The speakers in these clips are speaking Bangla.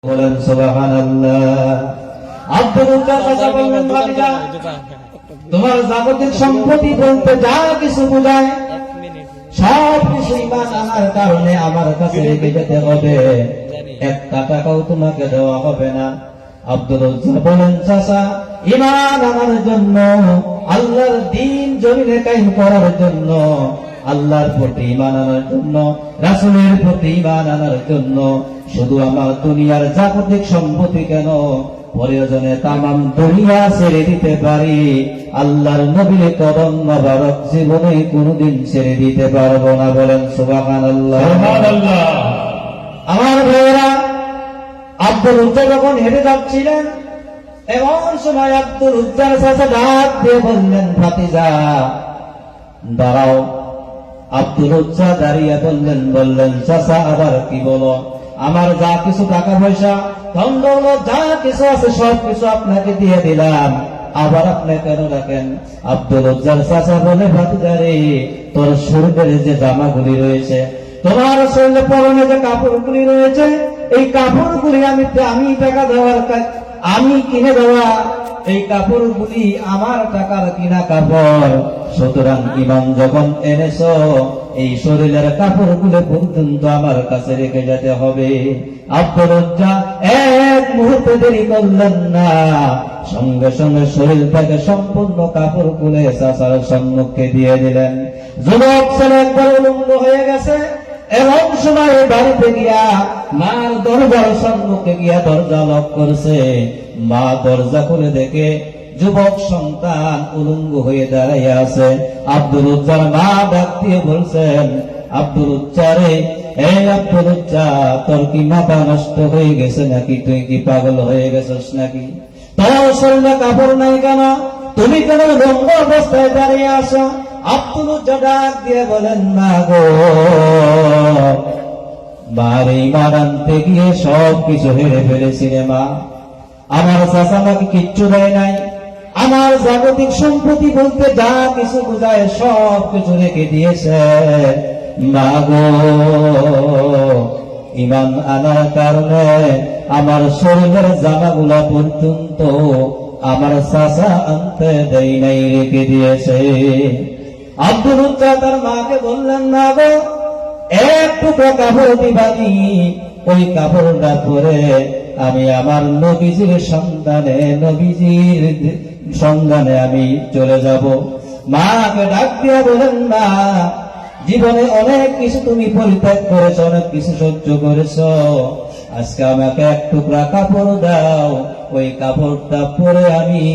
বলেন সুবহানাল্লাহ। আব্দুল চাচা বললেন, ভাতিজা তোমার জাগতিক সম্পত্তি বলতে যা কিছু বোঝায় সব কিছু ঈমান আনার কারণে আমার কাছে রেখে যেতে হবে, একটা টাকাও তোমাকে দেওয়া হবে না। আব্দুল বলেন, চাচা ঈমান আনার জন্য, আল্লাহর দ্বীন জমিনে কায়েম করার জন্য, আল্লাহর প্রতি ঈমান আনার জন্য, রাসূলের প্রতি ঈমান আনার জন্য শুধু আমার দুনিয়ার জাগতিক সম্পত্তি কেন, প্রয়োজনে তামাম দুনিয়া ছেড়ে দিতে পারি, আল্লাহর নবীর কদম মোবারক জীবনে কোনদিন ছেড়ে দিতে পারবো না। বলেন সুবহানাল্লাহ। আমার ভাইয়েরা, আব্দুল উজ্জা যখন হেঁটে যাচ্ছিলেন, এমন সময় আব্দুল উজ্জার চাচা ডাক দিয়ে বললেন, ভাতিজা দাঁড়াও। আব্দুল উজ্জা দাঁড়িয়ে বললেন, চাচা আবার কি বলো? আমার যা কিছু টাকা পয়সা ধন দৌলত যা কিছু আছে সব কিছু আপনাকে দিয়ে দিলাম, আবার আপনি কেন রাখেন? আব্দুল উজ্জার চাচা বলে, ভাতিজা রে, তোর শরীরের যে জামাগুলি রয়েছে, তোমার শরীরে পরনে যে কাপড়গুলি রয়েছে, এই কাপড়গুলি আমি টাকা দেওয়ার, আমি কিনে দেওয়া এই কাপড়গুলি আমার টাকার কিনা কাপড়, সুতরাং ঈমান যখন এনেছো এই শরীরের কাপড়গুলো পর্যন্ত আমার কাছে রেখে যেতে হবে। আব্দুল উজ্জা এক মুহূর্তে দেরি করলেন না, সঙ্গে সঙ্গে শরীর থেকে সম্পূর্ণ কাপড় খুলে চাচার সম্মুখে দিয়ে দিলেন। যুবক ছেলে একবার উলঙ্গ হয়ে গেছে, এমন সময় বাড়িতে গিয়া মার দরজার সম্মুখে গিয়া দরজা লক করছে। মা দরজা খুলে দেখে যুবক সন্তান উলঙ্গ হয়ে দাঁড়াইয়া আছে। আব্দুল উজ্জার মা ডাক দিয়ে বলছেন, আব্দুল উজ্জা রে, এই আব্দুল উজ্জা, তোর কি মাথা নষ্ট হয়ে গেছে নাকি? তুই কি পাগল হয়ে গেছিস নাকি? তোর শরীরে কাপড় নাই কেন? তুমি কেন উলঙ্গ অবস্থায় দাঁড়িয়ে আসো? আব্দুল উজ্জা ডাক দিয়ে বলেন, না গো, মার ঈমান আনতে গিয়ে সব কিছু হেরে ফেলেছি রে মা। আমার চাচা আমাকে কিচ্ছু দেয় নাই, আমার জাগতিক সম্পত্তি বলতে যা কিছু বোঝায় সব কিছু রেখে দিয়েছে। মা গো, ঈমান আনার কারণে আমার শরীরের জামাগুলা পর্যন্ত আমার চাচা আনতে দেয় নাই, রেখে দিয়েছে। আব্দুল উজ্জা তার মাকে বললেন, না গো, একটু কাপড় দিবানি, ওই কাপড়টা পরে আমি আমার নবীজির সন্ধানে আমি চলে যাব। মাকে ডাক দিয়া বলেন, না, জীবনে অনেক কিছু তুমি পরিত্যাগ করেছ, অনেক কিছু সহ্য করেছ, আজকে আমাকে এক টুকরা কাপড় দাও, ওই কাপড়টা পরে আমি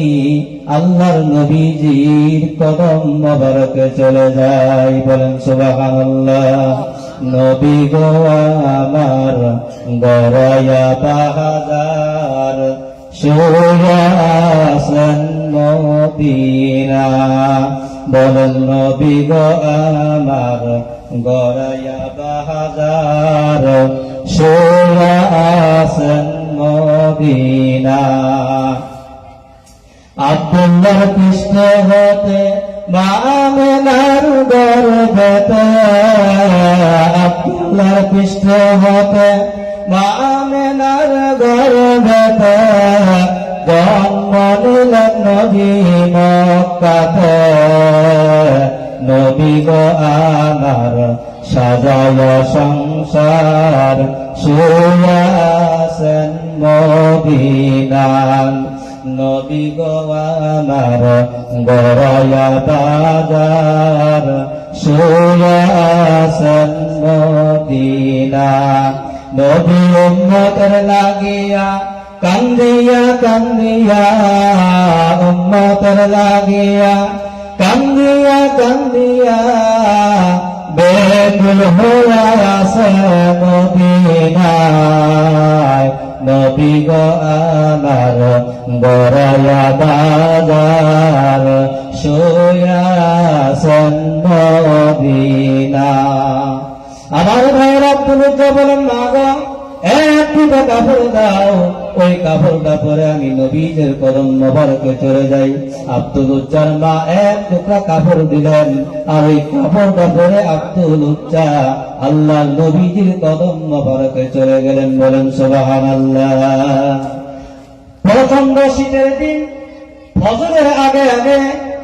আল্লাহর নবীজির কদম মোবারকে চলে যাই। বলেন সুবহানাল্লাহ। নবী গো আমার গড়াইয়া বাহাদার, শুয়াছেন মদিনা। বলেন, নবী গো আমার গড়াইয়া বাহাদার, শুয়াছেন মদিনা। আব্দুল্লাহর পৃষ্ঠ হতে মা আমেনার গর্ভেতে, আব্দুল্লাহর পৃষ্ঠ হতে মা আমেনার গর্ভেতে জন্ম নিলেন নবী মক্কাতে। নবী গো আমার সাজায় সংসার, শুয়াছেন মদিনায়। নবী গো আমার গড়াইয়া বাজার, শুয়াছেন মদিনা। নবী উম্মতের লাগিয়া কান্দিয়া কান্দিয়া, উম্মতের লাগিয়া কান্দিয়া কান্দিয়া বেকুল হইয়া আছে মদিনায়। নবী গো আমার গড়াইয়া বাজার, শুয়াছেন মদিনা। আমার ভাইয়ের আব্দুল উজ্জা বলেন, না গো, এক টুকরা কাপড় দাও, ওই কাপড়টা পরে আমি নবীজের কদম মোবারকে চলে যাই। আব্দুল উজ্জার মা এক টুকরা কাপড় দিলেন, আর ওই কাপড়টা পরে আব্দুল উজ্জা আল্লাহ নবীজির কদম মোবারকে চলে গেলেন। বলেন সুবহানাল্লাহ। প্রচন্ড শীতের দিন ফজরের আগে আগে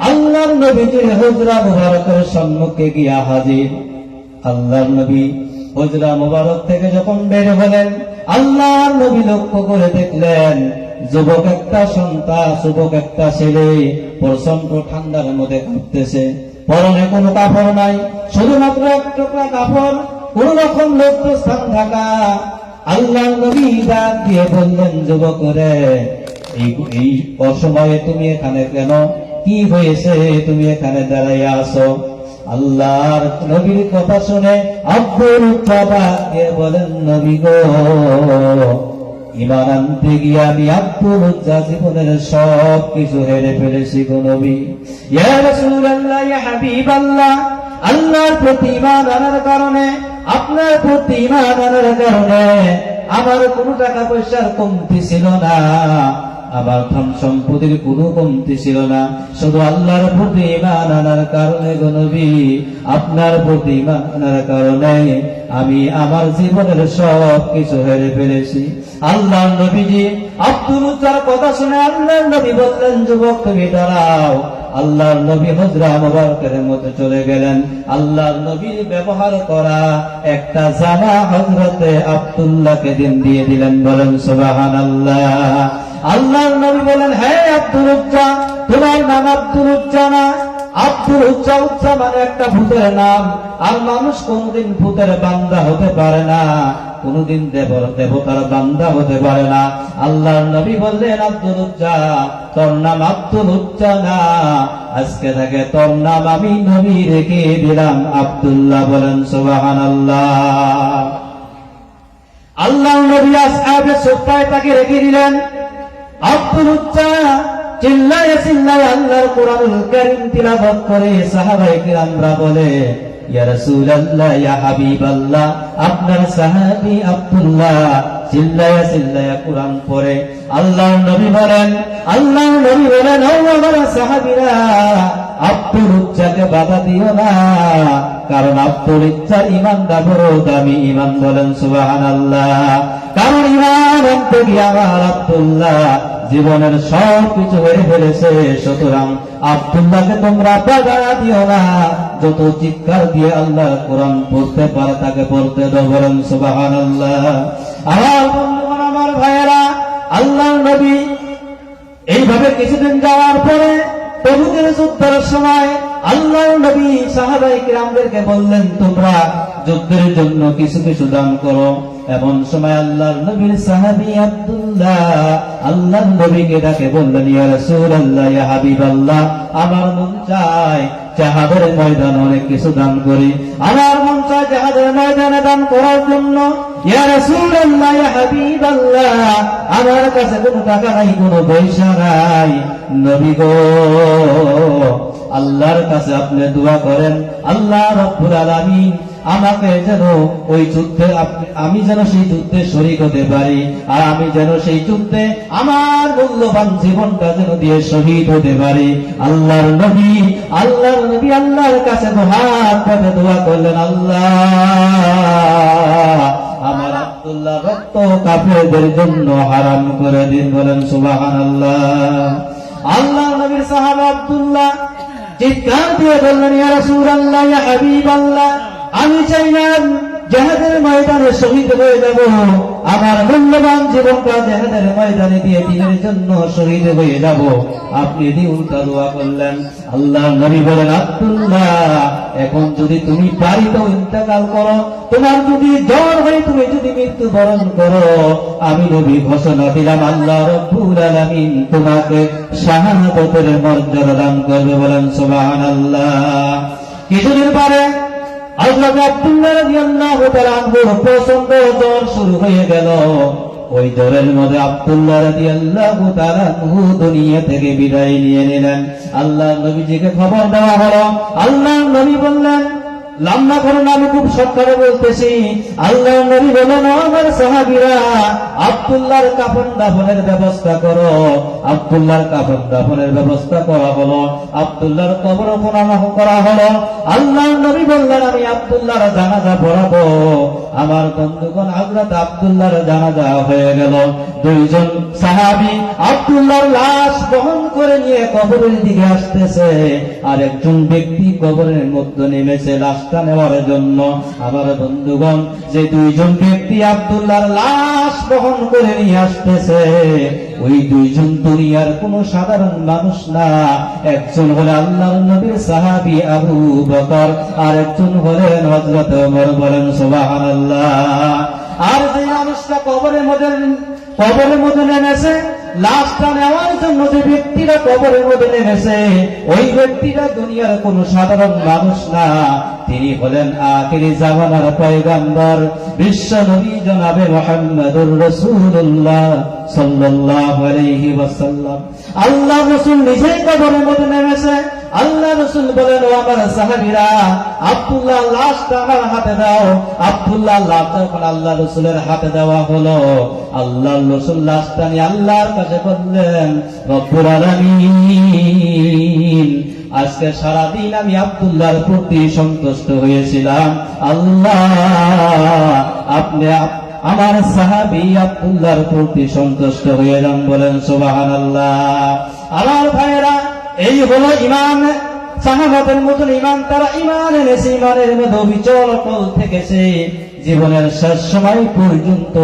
আল্লাহর নবীজির হুজরা মুবারকের সম্মুখে গিয়া হাজির। আল্লাহর নবী হুজরা মুবারক থেকে যখন বের হলেন, আল্লাহর নবী লক্ষ্য করে দেখলেন যুবক একটা সন্তান, যুবক একটা ছেলে প্রচন্ড ঠান্ডার মধ্যে কাঁপতেছে। পরনে কোনো কাপড় নাই, শুধুমাত্র এক টুকরা কাপড়, কোন রকম লজ্জাস্থান ঢাকা। আল্লাহর নবী ডাক দিয়ে বললেন, যুবক রে, এই অসময়ে তুমি এখানে কেন? কি হয়েছে? তুমি এখানে দাঁড়াইয়া আছো? আল্লাহর নবীর কথা শুনে আব্দুল উজ্জা দিয়ে বলেন, নবী গো, ঈমান আনতে গিয়ে আমি আব্দুল উজ্জা জীবনের সব কিছু হেরে ফেলেছি গো নবী। ইয়া রাসূলুল্লাহ, ইয়া হাবিবাল্লাহ, আল্লাহর প্রতি ঈমান আনার কারণে, আপনার প্রতি ঈমান আনার কারণে আমার কোনো টাকা পয়সার কমতি ছিল না, আমার ধন সম্পদের কোনো কমতি ছিল না, শুধু আল্লাহর প্রতি ঈমান আনার কারণে গো নবী, আপনার প্রতি ঈমান আনার কারণে আমি আমার জীবনের সব কিছু হেরে ফেলেছি। আল্লাহর নবীজি আব্দুল উজ্জার কথা শুনে আল্লাহর নবী বললেন, যুবক তুমি দাঁড়াও। আল্লাহর নবী হুজরা মুবারকের মধ্যে চলে গেলেন। আল্লাহর নবীর ব্যবহার করা একটা জামা হযরতে আব্দুল্লাহকে দিয়ে দিলেন। বলেন সুবহানাল্লাহ। আল্লাহর নবী বলেন, হে আব্দুল উজ্জা, তোমার নাম আব্দুল উজ্জা না? আব্দুল উজ্জা, উজ্জা মানে একটা ভূতের নাম। আর মানুষ কোনদিন ভূতের বান্দা হতে পারে না, কোনদিন দেবতার বান্দা হতে পারে না। আল্লাহর নবী বললেন, আব্দুল উজ্জা, তোর নাম আব্দুল উজ্জা না, আজকে থেকে তোর নাম আমি নবী রেখে দিলাম আব্দুল্লাহ। বলেন সুবহানাল্লাহ। আল্লাহর নবী আসহাবের সুফায় তাকে রেখে দিলেন। আব্দুল উজ্জা চিল্লায়ে চিল্লায়ে আল্লাহর কোরআনুল কারীম তিলাওয়াত করে। সাহাবায়ে কিরামরা বলে, ইয়া রাসূলুল্লাহ, ইয়া হাবিবাল্লাহ, আপনার সাহাবী আব্দুল্লাহ চিল্লায়ে চিল্লায়ে কোরআন পড়ে। আল্লাহর নবী বলেন, ও আমার সাহাবীরা, আব্দুল উজ্জাকে বাধা দিও না, কারণ আব্দুল উজ্জার ঈমানটা বড় দামি ঈমান। বলেন সুবহানাল্লাহ। কারণ ঈমান আনতে গিয়ে আমার আব্দুল্লাহ জীবনের সব কিছু হেরে ফেলেছে, সুতরাং আব্দুল্লাহকে তোমরা বাধা দিও না। যত চিৎকার দিয়ে আল্লাহ কোরআন পড়তে পারে তাকে পড়তে দাও। বলেন সুবহানাল্লাহ। আমার বন্ধুগণ, আমার ভাইয়েরা, আল্লাহর নবী এইভাবে কিছুদিন যাওয়ার পরে তবুকের যুদ্ধের সময় আল্লাহর নবী সাহাবায়ে কিরামদেরকে বললেন, তোমরা যুদ্ধের জন্য কিছু কিছু দান করো। এমন সময় আল্লাহর নবীর সাহাবী আব্দুল্লাহ আল্লাহর নবীকে ডাকে বললেন, ইয়া রাসূলুল্লাহ, ইয়া হাবিবাল্লাহ, আমার মন চায় জিহাদের ময়দানে অনেক কিছু দান করি, আমার মন চায় জিহাদের ময়দানে দান করার জন্য। ইয়া রাসূলুল্লাহ, ইয়া হাবিবাল্লাহ, আমার কাছে কোনো টাকা নাই, কোনো পয়সা নাই। নবী গো, আল্লাহর কাছে আপনি দোয়া করেন, আল্লাহ রাব্বুল আলামিন আমাকে যেন ওই যুদ্ধে, আমি যেন সেই যুদ্ধে শরীক হতে পারি, আর আমি যেন সেই যুদ্ধে আমার মূল্যবান জীবনটা যেন দিয়ে শহীদ হতে পারি। আল্লাহর নবী আল্লাহর কাছে হাত পেতে দোয়া করলেন, আল্লাহ আমার আব্দুল্লাহ রক্ত কাফেরদের জন্য হারাম করে দিন। বলেন সুবহানাল্লাহ। আল্লাহর নবীর সাহাবা আব্দুল্লাহ চিৎকার দিয়ে বললেন, ইয়া রাসূলুল্লাহ, ইয়া হাবিবাল্লাহ, আমি চাইলাম জিহাদের ময়দানে শহীদ হয়ে যাব, আমার মূল্যবান জীবনটা জিহাদের ময়দানে দিয়ে দিনের জন্য শহীদ হয়ে যাব। আপনি উল্টা দোয়া করলেন। আল্লাহর নবী বলেন, আব্দুল্লাহ, এখন যদি তুমি বাড়িতে ইন্তেকাল করো, তোমার যদি জ্বর হয়, তুমি যদি মৃত্যুবরণ করো, আমি নবী ঘোষণা দিলাম, আল্লাহ রাব্বুল আলামিন তোমাকে শাহাদাতের মর্যাদা দান করবে। বলেন সুবহানাল্লাহ। কিছুদিন পরে হযরত আব্দুল্লাহ রাদিয়াল্লাহু তাআলা আনহু প্রচন্ড জ্বর শুরু হয়ে গেল। ওই জ্বরের মধ্যে আব্দুল্লাহ রাদিয়াল্লাহু তাআলা আনহু দুনিয়া থেকে বিদায় নিয়ে নিলেন। আল্লাহর নবীজিকে খবর দেওয়া হলো। আল্লাহর নবী বললেন, লম্বা করে আমি খুব সরকারে বলতেছি, আল্লাহ নবী বলেন, আমার সাহাবীরা আব্দুল্লাহর কাফন দাফনের ব্যবস্থা করো। আব্দুল্লাহর কাফন দাফনের ব্যবস্থা করা হলো, আব্দুল্লাহর কবর খনন করা হলো। আল্লাহ নবী বললেন, আমি আব্দুল্লাহর জানাজা পড়াবো। আমার বন্ধুগণ, হযরত আব্দুল্লাহর জানাজা হয়ে গেল। দুইজন সাহাবী আব্দুল্লাহর লাশ বহন করে নিয়ে কবরের দিকে আসতেছে, আর একজন ব্যক্তি কবরের মধ্যে নেমেছে লাশটা নেওয়ার জন্য। আমার বন্ধুগণ, যে দুইজন ব্যক্তি আব্দুল্লাহর লাশ বহন করে নিয়ে আসতেছে, ওই দুইজন দুনিয়ার কোন সাধারণ মানুষ না। একজন হলেন আল্লাহর নবীর সাহাবী আবু বকর, আর একজন হলেন হযরত ওমর। বলেন সুবহানাল্লাহ। আর যে মানুষটা কবরের মধ্যে নেমেছে, লাশটা নেওয়ার জন্য যে ব্যক্তিরা কবরের মধ্যে নেমেছে, ওই ব্যক্তিরা দুনিয়ার কোন সাধারণ মানুষ না। তিনি হলেন আখিরি জামানার পয়গম্বর, বিশ্ব নবী জনাবে মুহাম্মদুর রাসূলুল্লাহ সাল্লাল্লাহু আলাইহি ওয়াসাল্লাম। আল্লাহ রাসূল নিজেই কবরের মধ্যে নেমেছে। আল্লাহ রাসূল বলেন, ও আমার সাহাবীরা, আব্দুল্লাহ লাশটা আমার হাতে দাও। আব্দুল্লাহ লাশটা যখন আল্লাহ রাসূলের হাতে দেওয়া হলো, আল্লাহ রাসূল লাশটা নিয়ে আল্লাহর কাছে বললেন, রব্বুল আলামিন, আজকে সারাদিন আমি আব্দুল্লাহর প্রতি সন্তুষ্ট হয়েছিলাম। আল্লাহ, আপনি আমার সাহাবী আব্দুল্লাহর প্রতি সন্তুষ্ট হয়ে যান। বলেন সুবহানাল্লাহ। আমার ভাইয়েরা, এই হলো ঈমান। সাহাবাদের মতন ঈমান, তারা ঈমান এনেছে, ঈমানের মধ্যে অবিচল অটল থেকেছে। জীবনের শেষ সময় পর্যন্ত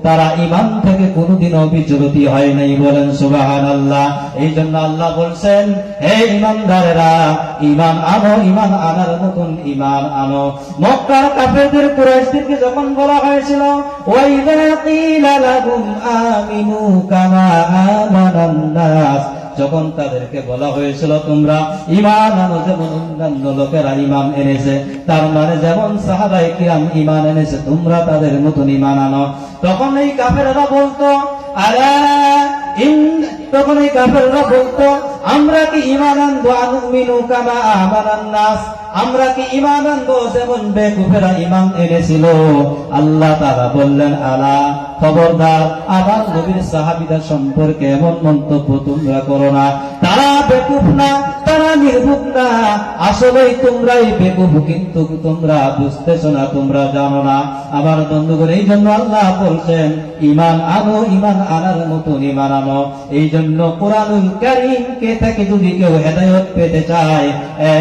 তারা ঈমান থেকে কোনোদিনও বিচলিত হয় নাই। বলেন সুবহানাল্লাহ। এই জন্য আল্লাহ বলছেন, হে ঈমানদারেরা, ঈমান আনো, ঈমান আনার মতন ঈমান আনো। মক্কার কাফেরদের, কুরাইশদেরকে যখন বলা হয়েছিল, ওয়াইযা কিলা লাহুম আমিনু কামা আমানান নাস, যখন তাদেরকে বলা হয়েছিল তোমরা ঈমান আনো যেমন অন্যান্য লোকেরা ঈমান এনেছে, তার মানে যেমন সাহাবায়ে কিরাম ঈমান এনেছে, তোমরা তাদের মতন ঈমান আনো। তখন এই কাফেররা বলতো, আমরা কি ঈমান আনবো আনুমিনু কামা আমানান নাস, আমরা কি ঈমান আনবো যেমন বেকুফেরা ঈমান এনেছিল। আল্লাহ তাআলা বললেন, আলা, খবরদার, আমার নবীর সাহাবীদের সম্পর্কে এমন মন্তব্য তোমরা করো না। তারা বেকুফ না, তারা নির্বুক না, আসলেই তোমরাই বেকুফ, কিন্তু তোমরা বুঝতেছো না, তোমরা জানো না। আমার বন্ধুগণ, এই জন্য আল্লাহ বলছেন, ঈমান আনো, ঈমান আনার মতন ঈমান আনো। এই জন্য কোরআনুল কারীমকে থেকে যদি কেউ হেদায়েত পেতে চায়,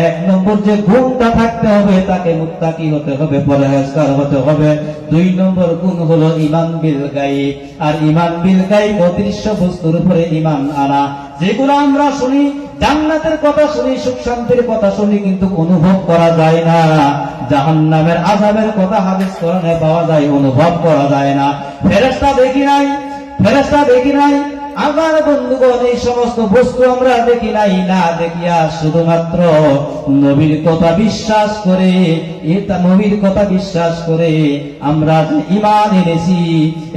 এক নম্বর যে গুণটা থাকতে হবে, তাকে মুত্তাকি হতে হবে, পরহেজগার হতে হবে। দুই নম্বর গুণ হলো ঈমান বিল গায়ব। আর ঈমান বিল গায়ব অদৃশ্য বস্তুর উপরে ঈমান আনা। যেগুলো আমরা শুনি, জান্নাতের কথা শুনি, সুখ শান্তির কথা শুনি, কিন্তু অনুভব করা যায় না। জাহান্নামের আযাবের কথা হাদিস কোরআনে পাওয়া যায়, অনুভব করা যায় না। ফেরেশতা দেখি নাই। আমার বন্ধুগণ, এই সমস্ত বস্তু আমরা দেখি নাই, না দেখিয়া শুধুমাত্র নবীর কথা বিশ্বাস করে, নবীর কথা বিশ্বাস করে আমরা যে ঈমান এনেছি,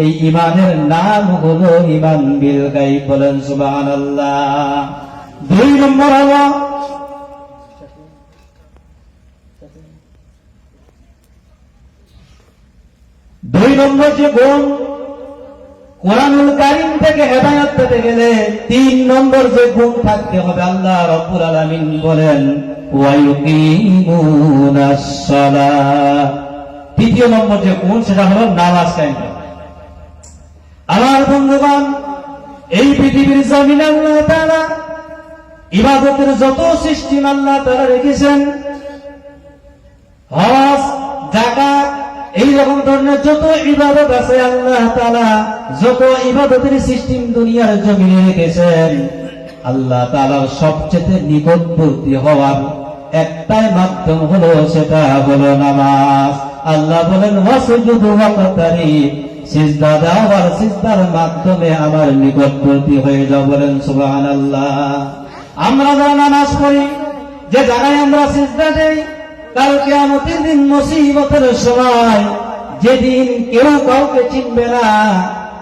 এই ঈমানের নাম হলো ঈমান বিল গায়ব। বলেন সুবহানাল্লাহ। দুই নম্বর হলো যে গুণ, কোরআনুল কারীম থেকে হেদায়েত পেতে গেলে তিন নম্বর যে গুণ থাকতে হবে, আল্লাহ রাব্বুল আলামিন বলেন, ওয়া ইউকিমুনাস সালাহ। তৃতীয় নম্বর যে গুণ, সেটা হলো নামাজ কায়েম করা। আমার বন্ধুগণ, এই পৃথিবীর জমিনে আল্লাহ তাআলা ইবাদতের যত সিস্টেম আল্লাহ তাআলা রেখেছেন, হজ, যাকাত, এই রকম ধরনের যত ইবাদত আছে, আল্লাহ তাআলা যত ইবাদতের সিস্টেম দুনিয়ার জমিনে রেখেছেন, আল্লাহ তাআলার সবচেয়ে নিকটবর্তী হওয়ার একটাই মাধ্যম হলো, সেটা হলো নামাজ। আল্লাহ বলেন, ওয়াসজুদু ওয়াকতারিব, সিজদা দাও আর সিজদার মাধ্যমে আমার নিকটবর্তী হয়ে যাও। বলেন সুবহানাল্লাহ। আমরা যারা নামাজ পড়ি, যে জায়গায় আমরা সিজদা দেই, কাল কিয়ামতের দিন মুসিবতের সময়, যেদিন কেউ কাউকে চিনবে না,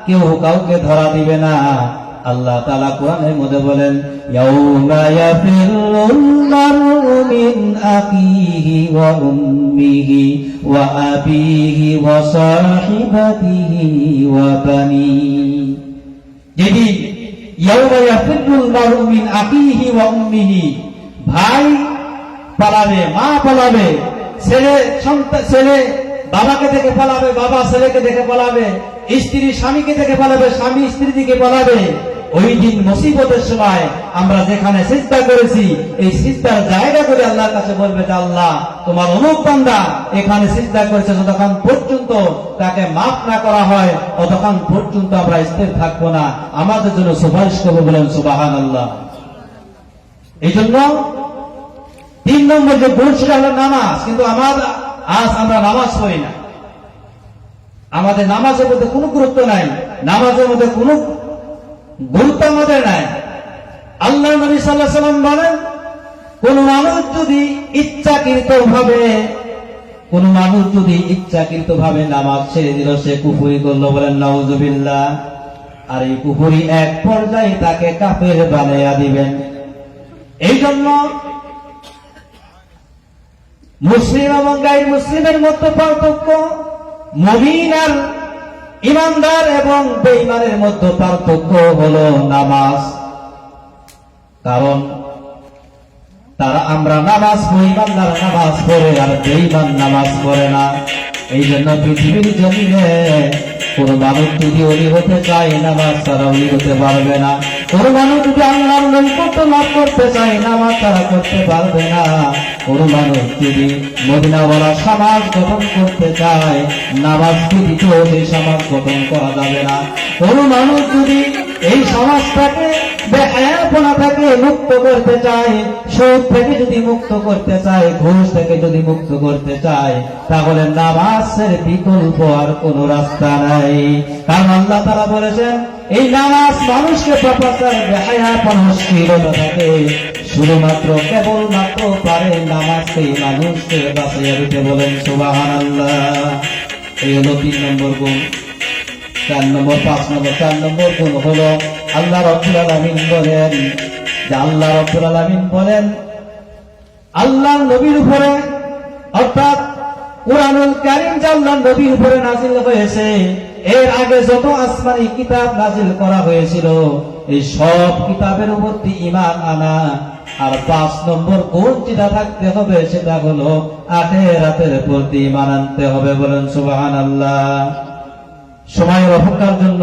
কেউ কাউকে ধরা দিবে না, আল্লাহ তাআলা কোরআনের মধ্যে বলেন, ইয়াউমা ইয়াফিরুল মারউ মিন আখিহি ওয়া উম্মিহি ওয়া আবিহি ওয়া সাহিবাতিহি ওয়া বানিহি। যেদিন ইয়াউমা ইয়াফিরুল মারউ মিন আখিহি ওয়া উম্মিহি, ভাই পালাবে, মা পালাবে, ছেলে বাবাকে দেখে পালাবে, বাবা ছেলেকে দেখে পালাবে, স্ত্রী স্বামীকে দেখে পালাবে, স্বামী স্ত্রী দিকে পালাবে। ওই দিন মুসিবতের সময় আমরা যেখানে সিজদা করেছি, এই সিজদার জায়গা করে আল্লাহর কাছে বলবে যে আল্লাহ, তোমার অমুক বান্দা এখানে সিজদা করেছে, যতক্ষণ পর্যন্ত তাকে মাফ না করা হয় ততক্ষণ পর্যন্ত আমরা স্থির থাকবো না, আমাদের জন্য সুপারিশ করবো, বলেন সুবহানাল্লাহ। এই জন্য 3 নম্বর যে গুণ সেটা হলো নামাজ। কিন্তু আজ আমরা নামাজ পড়ি না, আমাদের নামাজের মধ্যে কোনো গুরুত্ব নাই, নামাজের মধ্যে কোনো গুরুত্ব আমাদের নাই। আল্লাহ নবী সাল্লাল্লাহু আলাইহি ওয়াসাল্লাম বলেন, কোন মানুষ যদি ইচ্ছাকৃতভাবে নামাজ ছেড়ে দিল, সে কুফরি করলো, বলেন নাউজুবিল্লাহ। আর এই কুফরি এক পর্যায়ে তাকে কাফের বানাইয়া দিবেন। এই জন্য মুসলিম এবং গায়র মুসলিমের মধ্যে পার্থক্য, মুমিন আর ইমানদার এবং বেঈমানের মধ্যে পার্থক্য হলো নামাজ। কারণ আমরা নামাজ পড়ি, ইমানদার নামাজ পড়ে আর বেঈমান নামাজ পড়ে না। এই জন্য পৃথিবীর জমিনে কোন মানুষ যদি অলি হতে চায়, নামাজ ছাড়া অলি হতে পারবে না। কোন মানুষ যদি আল্লাহর নৈকট্য লাভ করতে চায়, নামাজ ছাড়া করতে পারবে না। কোন মানুষ যদি মদিনাওয়ালা সমাজ গঠন করতে চায়, নামাজ ব্যতীত সেই সমাজ গঠন করা যাবে না। কোন মানুষ যদি এই সমাজটাকে বেহায়াপনা থেকে মুক্ত করতে চায়, সুদ থেকে যদি মুক্ত করতে চায়, ঘুষ থেকে যদি মুক্ত করতে চায়, তাহলে নামাজের বিকল্প আর কোন রাস্তা নাই। কারণ আল্লাহ তাআলা বলেছেন, এই নামাজ মানুষকে প্রপাচার বেহায়াপনশীলতা থেকে শুধুমাত্র কেবলমাত্র পারে নামাজকে মানুষকে বাঁচিয়ে দিতে, বলেন সুবহানাল্লাহ। এই হলো 3 নম্বর গুণ। 4 নম্বর 5 নম্বর 4 নম্বর গুণ হলো আল্লাহ রাব্বুল আলামিন বলেন যে আল্লাহ নবীর উপরে, অর্থাৎ কুরআনুল কারীম যে আল্লাহ নবীর উপরে নাযিল হয়েছে, এর আগে যত আসমানি কিতাব নাযিল করা হয়েছিল, এই সব কিতাবের উপর ঈমান আনা। আর 5 নম্বর গুণ যেটা থাকতে হবে সেটা হলো আখিরাতের প্রতি ঈমান আনতে হবে, বলেন সুবহানাল্লাহ। সময়ের অপেক্ষার জন্য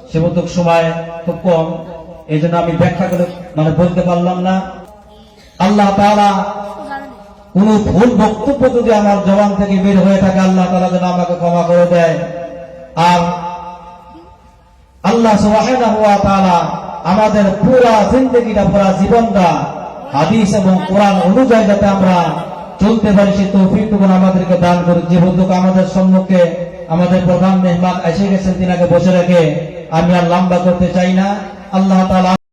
সেবতক সময় খুব কম, এই জন্য আমি ব্যাখ্যা করে বলতে পারলাম না। আল্লাহ তাআলা কোন ভুল বক্তব্য যদি আমার জবান থেকে বের হয়ে থাকে, আল্লাহ তাআলা যেন আমাকে ক্ষমা করে দেয়। আর আল্লাহ সুবহানাহু ওয়া তাআলা আমাদের পুরা জিন্দেগিটা, পুরা জীবনটা হাদিস এবং কোরআন অনুযায়ী যাতে আমরা চলতে পারি, সে তৌফিকটুকু আমাদেরকে দান করুন। যে বন্ধুকে আমাদের সম্মুখে আমাদের প্রধান মেহমান এসে গেছেন, তিনাকে বসে রেখে আমি আর লম্বা করতে চাই না। আল্লাহ তাআলা